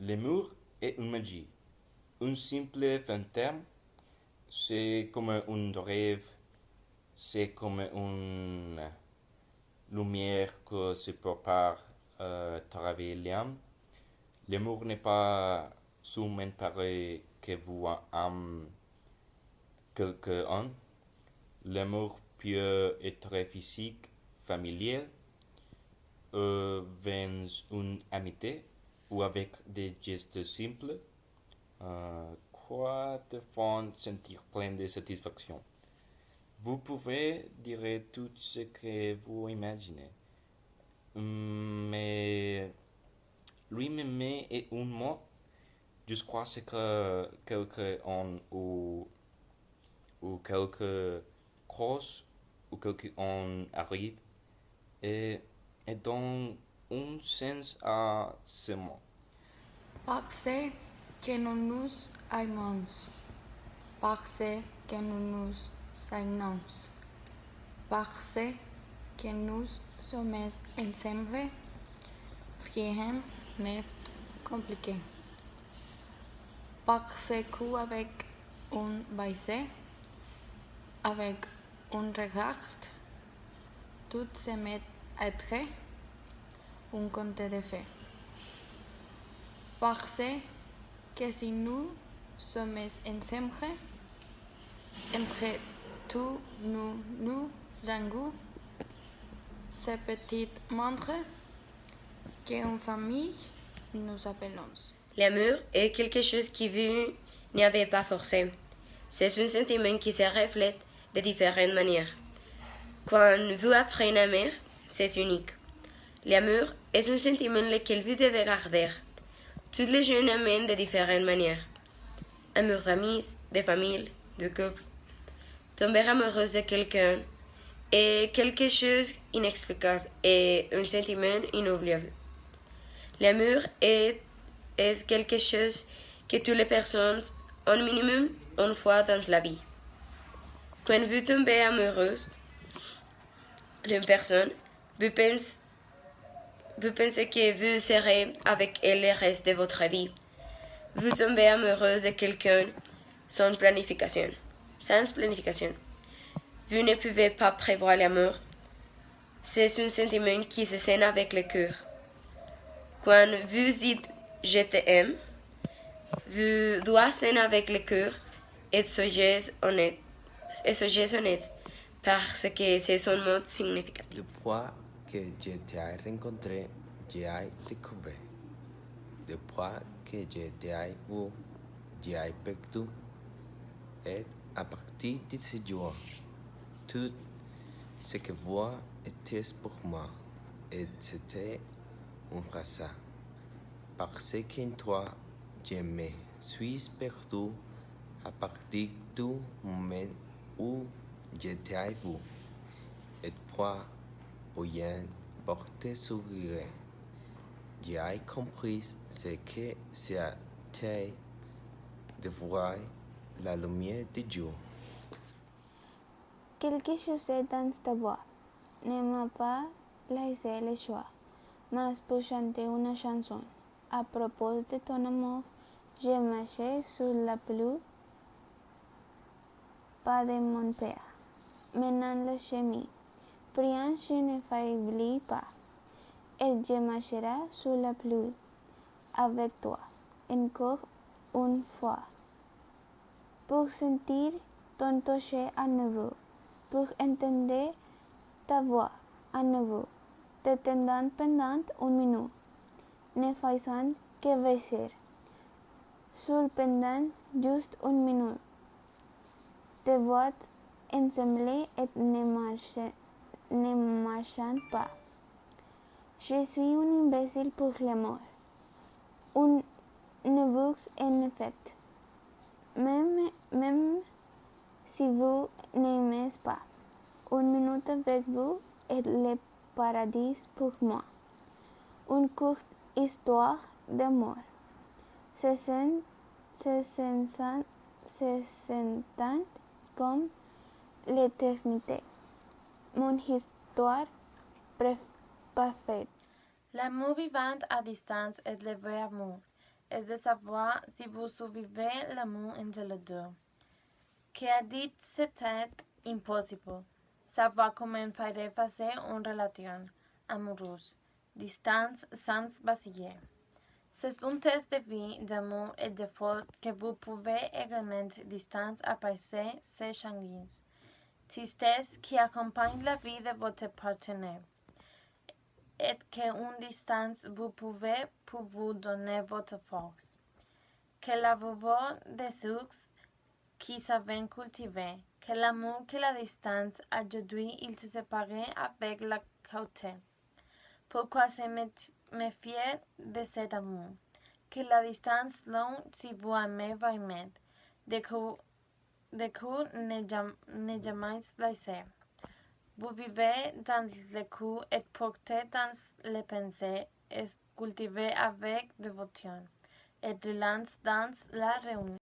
L'amour est une magie. Un simple fantôme, c'est comme un rêve, c'est comme une lumière que se prépare à travers l'âme. L'amour n'est pas seulement pareil que vous aimez quelqu'un. L'amour peut être physique, familial, dans une amitié ou avec des gestes simples, quoi te font sentir plein de satisfaction. Vous pouvez dire tout ce que vous imaginez, mais lui-même est un mot juste croire que quelqu'un ou quelque chose ou quelqu'un arrive et, et donne un sens à ce mot. Parce que nous nous aimons, parce que nous nous aimons, parce que nous sommes ensemble, rien n'est compliqué. Parce qu'avec un baiser, avec un regard, tout se met à être un conte de fées. Parce que si nous sommes ensemble, entre tous nous avons ces petites montres qu'en famille nous appelons. L'amour est quelque chose que vous n'avez pas forcé. C'est un sentiment qui se reflète de différentes manières. Quand vous apprenez à aimer, c'est unique. L'amour est un sentiment lequel vous devez garder. Tous les gens aiment de différentes manières. Amour d'amis, de famille, de couple. Tomber amoureux de quelqu'un est quelque chose d'inexplicable et un sentiment inoubliable. L'amour est quelque chose que toutes les personnes ont minimum une fois dans la vie. Quand vous tombez amoureuse d'une personne, vous pensez que vous serez avec elle le reste de votre vie. Vous tombez amoureuse de quelqu'un sans planification. Vous ne pouvez pas prévoir l'amour. C'est un sentiment qui se sent avec le cœur. Quand vous dites « je t'aime », vous doit être avec le cœur et soyez honnête. Parce que c'est un mot significatif. Depuis que je t'ai rencontré, j'ai découvert. Depuis que je t'ai vu, j'ai perdu. Et à partir de ce jour, tout ce que vous était pour moi, et c'était un hasard. Parce qu'en toi, je me suis perdu à partir du moment où je t'ai vu. Et pour porter sourire, j'ai compris ce que c'était de voir la lumière de Dieu. Quelque chose dans ta voix ne m'a pas laissé le choix, mais pour chanter une chanson. À propos de ton amour, j'ai marché sur la pluie, pas de mon père. Menant le chemin, priant je ne faiblis pas, et je marcherai sur la pluie avec toi, encore une fois, pour sentir ton toucher à nouveau, pour entendre ta voix à nouveau, te tendant pendant une minute, ne faisant que baiser, sur pendant juste une minute, te voir ensemble et ne marchant pas. Je suis un imbécile pour l'amour, un neveux en effet, même si vous n'aimez pas. Une minute avec vous est le paradis pour moi. Une courte histoire d'amour. 60 ans comme l'éternité. Mon histoire parfaite. L'amour vivant à distance est le vrai amour. est de savoir si vous survivez l'amour entre les deux. Qui a dit c'était impossible. Savoir comment faire passer une relation amoureuse, distance sans vaciller. C'est un test de vie, d'amour et de foi que vous pouvez également distance à passer ces changements. Tristesse qui accompagne la vie de votre partenaire. Et que une distance vous pouvez pour vous donner votre force. Que la vouvoie des succès qui savent cultiver. Que l'amour que la distance aujourd'hui il se séparer avec la cautèle. Pourquoi se méfier de cet amour? Que la distance longue si vous aimez vraiment. De que ne jamais laisser. Vous vivez dans le cœur et portez dans les pensées et cultivez avec dévotion et relance dans la réunion.